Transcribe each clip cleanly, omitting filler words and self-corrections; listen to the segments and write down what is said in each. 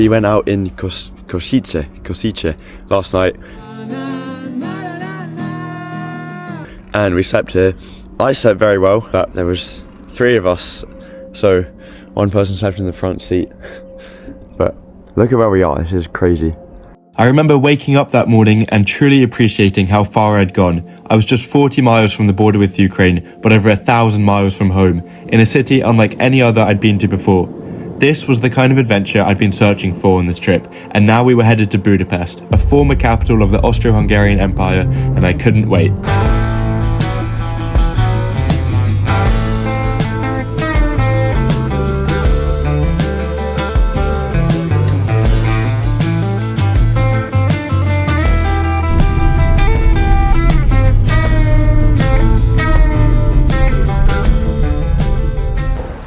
We went out in Košice last night and we slept here. I slept very well, but there was 3 of us, so one person slept in the front seat. But look at where we are, this is crazy. I remember waking up that morning and truly appreciating how far I'd gone. I was just 40 miles from the border with Ukraine, but over 1,000 miles from home, in a city unlike any other I'd been to before. This was the kind of adventure I'd been searching for on this trip, and now we were headed to Budapest, a former capital of the Austro-Hungarian Empire, and I couldn't wait.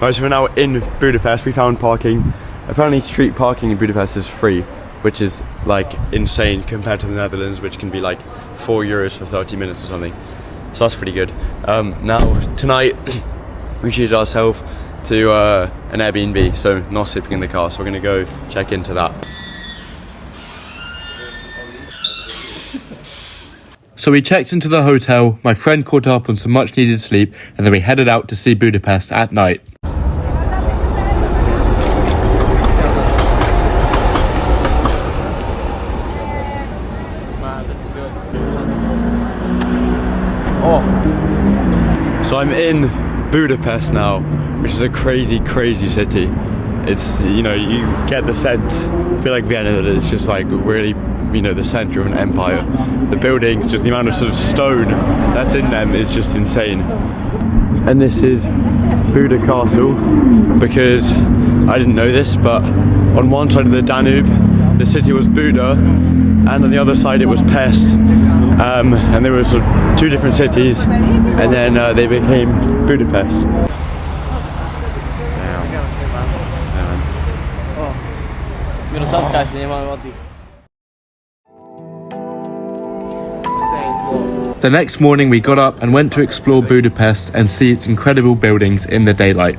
Right, so we're now in Budapest. We found parking. Apparently street parking in Budapest is free, which is like insane compared to the Netherlands, which can be like €4 for 30 minutes or something. So that's pretty good. Now tonight we treated ourselves to an Airbnb, so not sleeping in the car, so we're gonna go check into that. So we checked into the hotel, my friend caught up on some much needed sleep, and then we headed out to see Budapest at night. So I'm in Budapest now, which is a crazy city. It's, you know, you get the sense, I feel like Vienna, that it's just like really, you know, the center of an empire. The buildings, just the amount of sort of stone that's in them is just insane. And this is Buda Castle, because I didn't know this, but on one side of the Danube the city was Buda, and on the other side it was Pest, and there were sort of 2 different cities, and then they became Budapest. The next morning we got up and went to explore Budapest and see its incredible buildings in the daylight.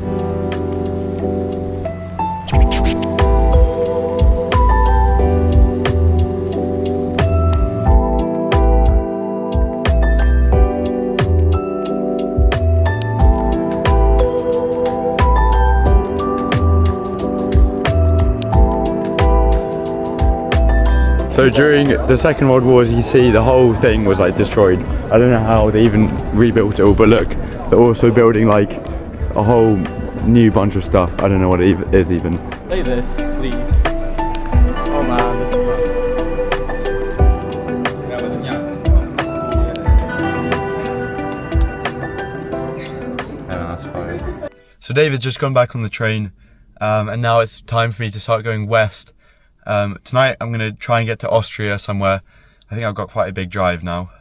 So during the Second World War, as you see, the whole thing was like destroyed. I don't know how they even rebuilt it all, but look, they're also building like a whole new bunch of stuff. I don't know what it is even. Play this, please. Oh man, this is nice. So David's just gone back on the train, and now it's time for me to start going west. Tonight I'm going to try and get to Austria somewhere. I think I've got quite a big drive now.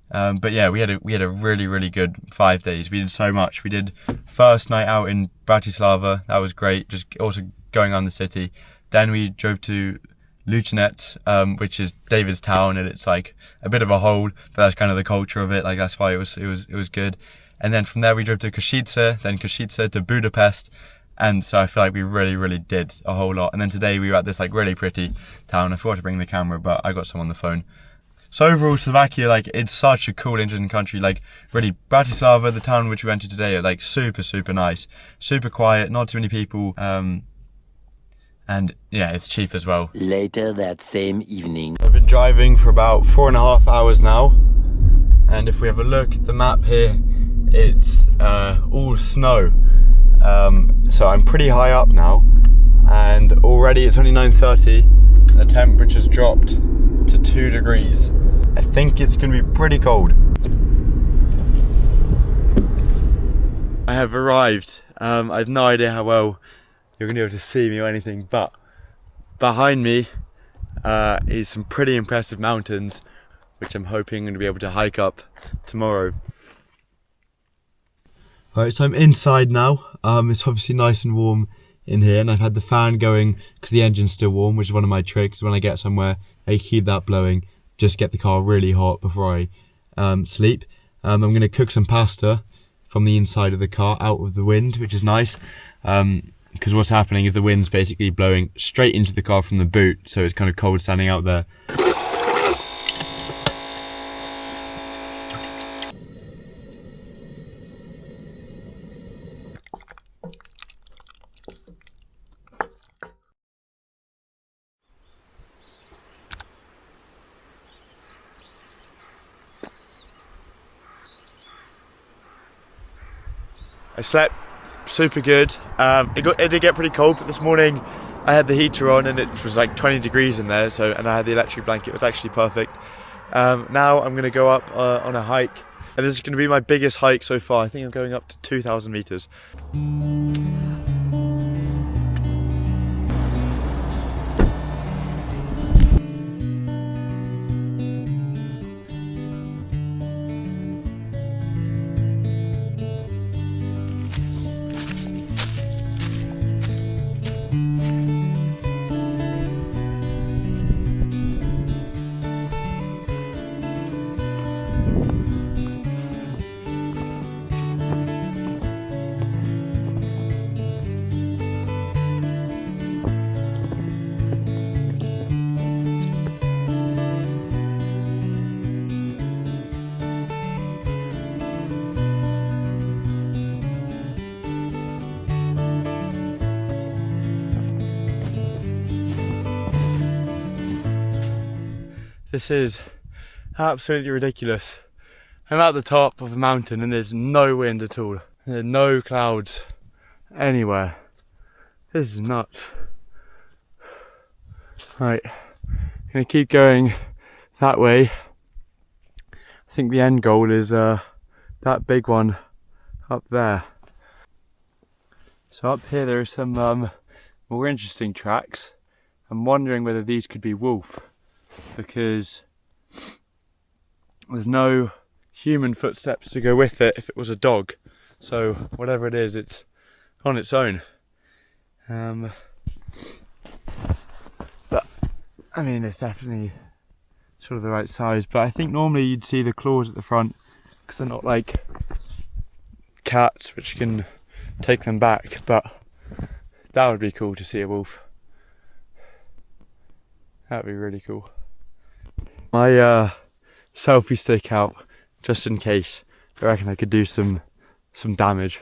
But yeah, we had a really good 5 days. We did so much. We did first night out in Bratislava. That was great, just also going on the city. Then we drove to Lucenec, which is David's town, and it's like a bit of a hole, but that's kind of the culture of it. Like that's why it was good. And then from there we drove to Košice, then Košice to Budapest. And so I feel like we really did a whole lot. And then today we were at this like really pretty town. I forgot to bring the camera, but I got some on the phone. So overall, Slovakia, like it's such a cool, interesting country. Like really, Bratislava, the town which we went to today, are like super nice, super quiet, not too many people. And yeah, it's cheap as well. Later that same evening. I've been driving for about 4.5 hours now. And if we have a look at the map here, it's all snow. So I'm pretty high up now, and already it's only 9:30. The temperature's dropped to 2 degrees. I think it's going to be pretty cold. I have arrived. I have no idea how well you're going to be able to see me or anything, but behind me is some pretty impressive mountains, which I'm hoping I'm going to be able to hike up tomorrow. Alright, so I'm inside now. It's obviously nice and warm in here, and I've had the fan going because the engine's still warm, which is one of my tricks. When I get somewhere, I keep that blowing, just get the car really hot before I sleep. I'm going to cook some pasta from the inside of the car out of the wind, which is nice. And because what's happening is the wind's basically blowing straight into the car from the boot, so it's kind of cold standing out there. I slept super good. It did get pretty cold, but this morning I had the heater on and it was like 20 degrees in there, and I had the electric blanket. It was actually perfect. Now I'm going to go up on a hike, and this is going to be my biggest hike so far. I think I'm going up to 2,000 meters. This is absolutely ridiculous. I'm at the top of a mountain and there's no wind at all. There are no clouds anywhere. This is nuts. Right, I'm gonna keep going that way. I think the end goal is that big one up there. So up here there are some more interesting tracks. I'm wondering whether these could be wolf, because there's no human footsteps to go with it if it was a dog. So whatever it is, it's on its own. But I mean, it's definitely sort of the right size, but I think normally you'd see the claws at the front because they're not like cats which can take them back, but that would be cool to see a wolf. That would be really cool. My selfie stick out just in case. I reckon I could do some damage.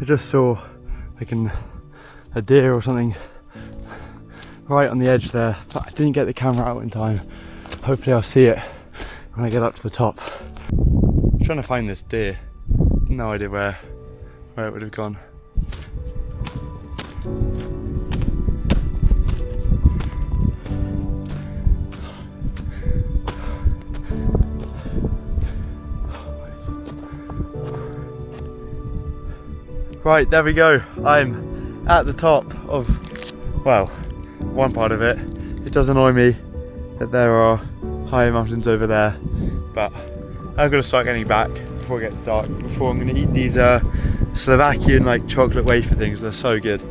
I just saw like a deer or something right on the edge there, but I didn't get the camera out in time. Hopefully I'll see it when I get up to the top. I'm trying to find this deer. No idea where it would have gone. Right, there we go. I'm at the top of, well, one part of it. It does annoy me that there are higher mountains over there, but I've got to start getting back before it gets dark, before I'm going to eat these Slovakian like chocolate wafer things. They're so good.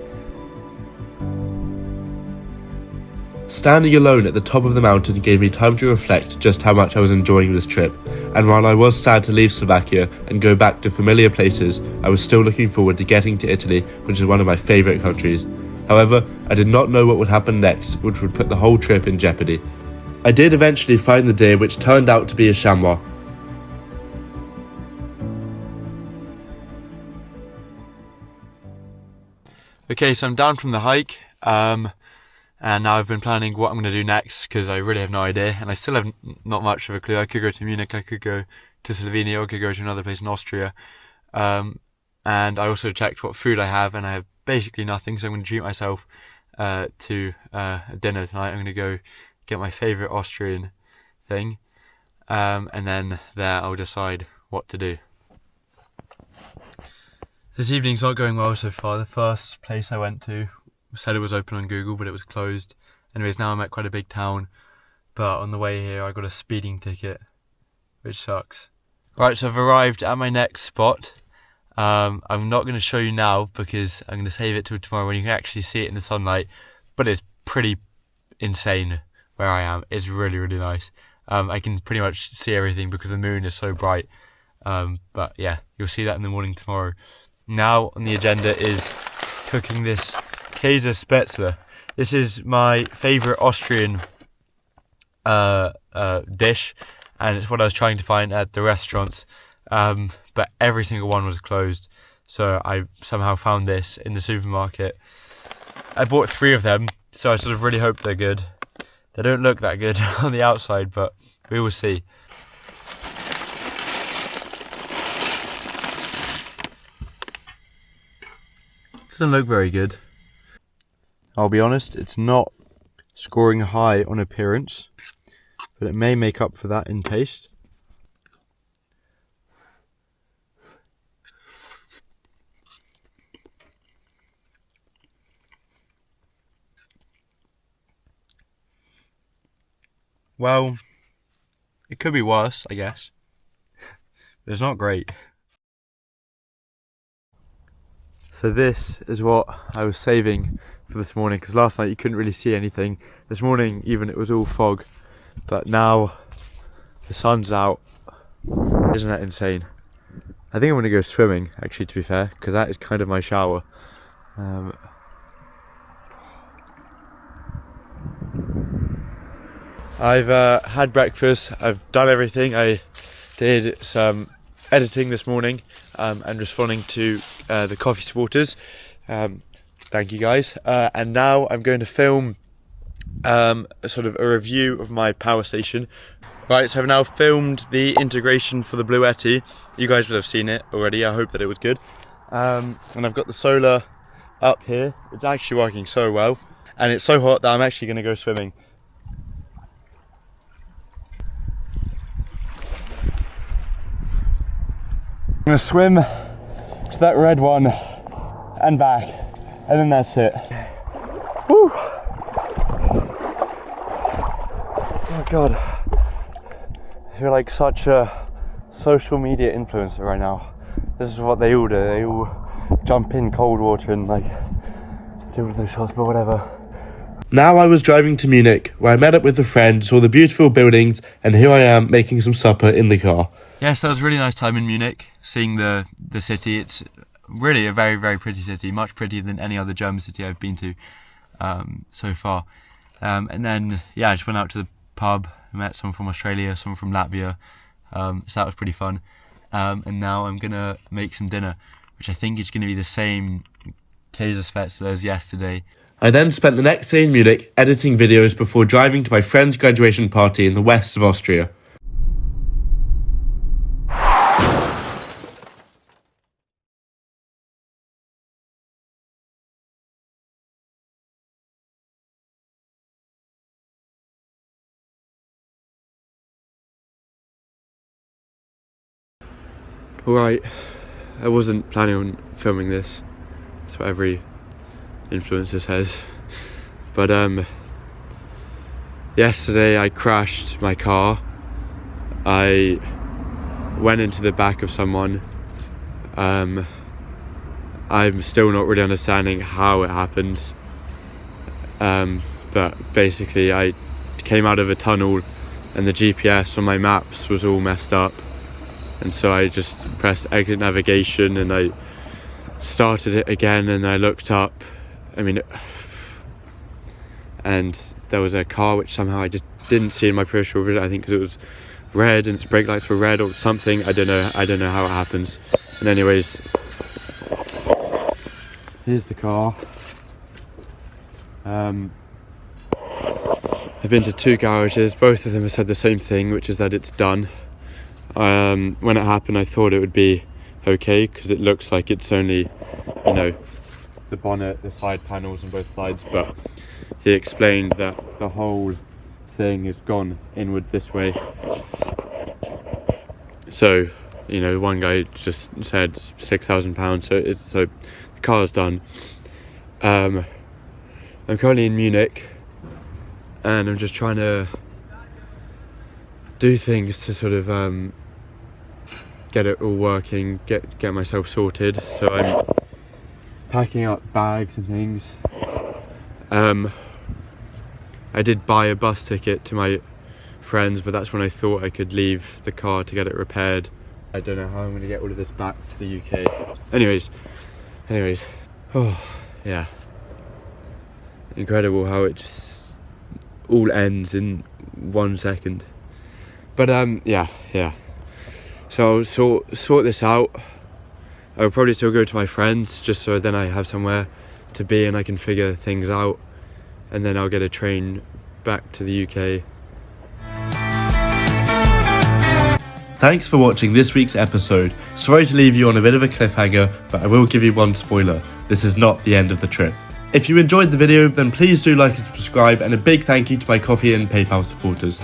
Standing alone at the top of the mountain gave me time to reflect just how much I was enjoying this trip, and while I was sad to leave Slovakia and go back to familiar places, I was still looking forward to getting to Italy, which is one of my favourite countries. However, I did not know what would happen next, which would put the whole trip in jeopardy. I did eventually find the deer, which turned out to be a chamois. Okay, so I'm down from the hike, and now I've been planning what I'm going to do next, because I really have no idea, and I still have not much of a clue. I could go to Munich, I could go to Slovenia, I could go to another place in Austria, and I also checked what food I have, and I have basically nothing, so I'm going to treat myself to a dinner tonight. I'm going to go get my favourite Austrian thing, and then there I'll decide what to do. This evening's not going well so far. The first place I went to said it was open on Google, but it was closed. Anyways, now I'm at quite a big town, but on the way here I got a speeding ticket, which sucks. Right, so I've arrived at my next spot. I'm not going to show you now because I'm going to save it till tomorrow when you can actually see it in the sunlight. But it's pretty insane where I am. It's really, really nice. I can pretty much see everything because the moon is so bright. But yeah, you'll see that in the morning tomorrow. Now on the agenda is cooking this Käsespätzle. This is my favourite Austrian dish, and it's what I was trying to find at the restaurants. But every single one was closed, so I somehow found this in the supermarket. I bought 3 of them, so I sort of really hope they're good. They don't look that good on the outside, but we will see. Doesn't look very good. I'll be honest, it's not scoring high on appearance, but it may make up for that in taste. Well, it could be worse, I guess. But it's not great. So this is what I was saving for this morning, because last night you couldn't really see anything. This morning even it was all fog, but now the sun's out. Isn't that insane? I think I'm going to go swimming, actually, to be fair, because that is kind of my shower. I've had breakfast, I've done everything. I did some editing this morning and responding to the coffee supporters. Thank you guys. And now I'm going to film sort of a review of my power station. Right, so I've now filmed the integration for the Bluetti. You guys would have seen it already, I hope that it was good. And I've got the solar up here. It's actually working so well. And it's so hot that I'm actually going to go swimming. I'm going to swim to that red one and back, and then that's it. Woo! Oh god, I feel like such a social media influencer right now. This is what they all do, they all jump in cold water and like do with those shots, but whatever. Now I was driving to Munich, where I met up with a friend, saw the beautiful buildings, and here I am making some supper in the car. Yes, that was a really nice time in Munich, seeing the city. It's really a very, very pretty city, much prettier than any other German city I've been to so far. And then, yeah, I just went out to the pub, met someone from Australia, someone from Latvia, so that was pretty fun. And now I'm going to make some dinner, which I think is going to be the same Käsespätzle as yesterday. I then spent the next day in Munich editing videos before driving to my friend's graduation party in the west of Austria. Alright, I wasn't planning on filming this. That's what every influencer says. But yesterday I crashed my car. I went into the back of someone. I'm still not really understanding how it happened. But basically I came out of a tunnel and the GPS on my maps was all messed up. And so I just pressed exit navigation and I started it again and I looked up. And there was a car which somehow I just didn't see in my peripheral vision. I think because it was red and its brake lights were red or something. I don't know how it happens. And anyways, here's the car. I've been to 2 garages. Both of them have said the same thing, which is that it's done. When it happened, I thought it would be okay because it looks like it's only, the bonnet, the side panels on both sides, but he explained that the whole thing is gone inward this way. So, one guy just said £6,000, so the car's done. I'm currently in Munich and I'm just trying to do things to sort of get it all working, get myself sorted. So I'm packing up bags and things. I did buy a bus ticket to my friends, but that's when I thought I could leave the car to get it repaired. I don't know how I'm going to get all of this back to the UK. Anyways, oh yeah, incredible how it just all ends in 1 second. But yeah. So I'll sort this out. I'll probably still go to my friends just so then I have somewhere to be and I can figure things out, and then I'll get a train back to the UK. Thanks for watching this week's episode. Sorry to leave you on a bit of a cliffhanger, but I will give you one spoiler. This is not the end of the trip. If you enjoyed the video, then please do like and subscribe, and a big thank you to my Coffee and PayPal supporters.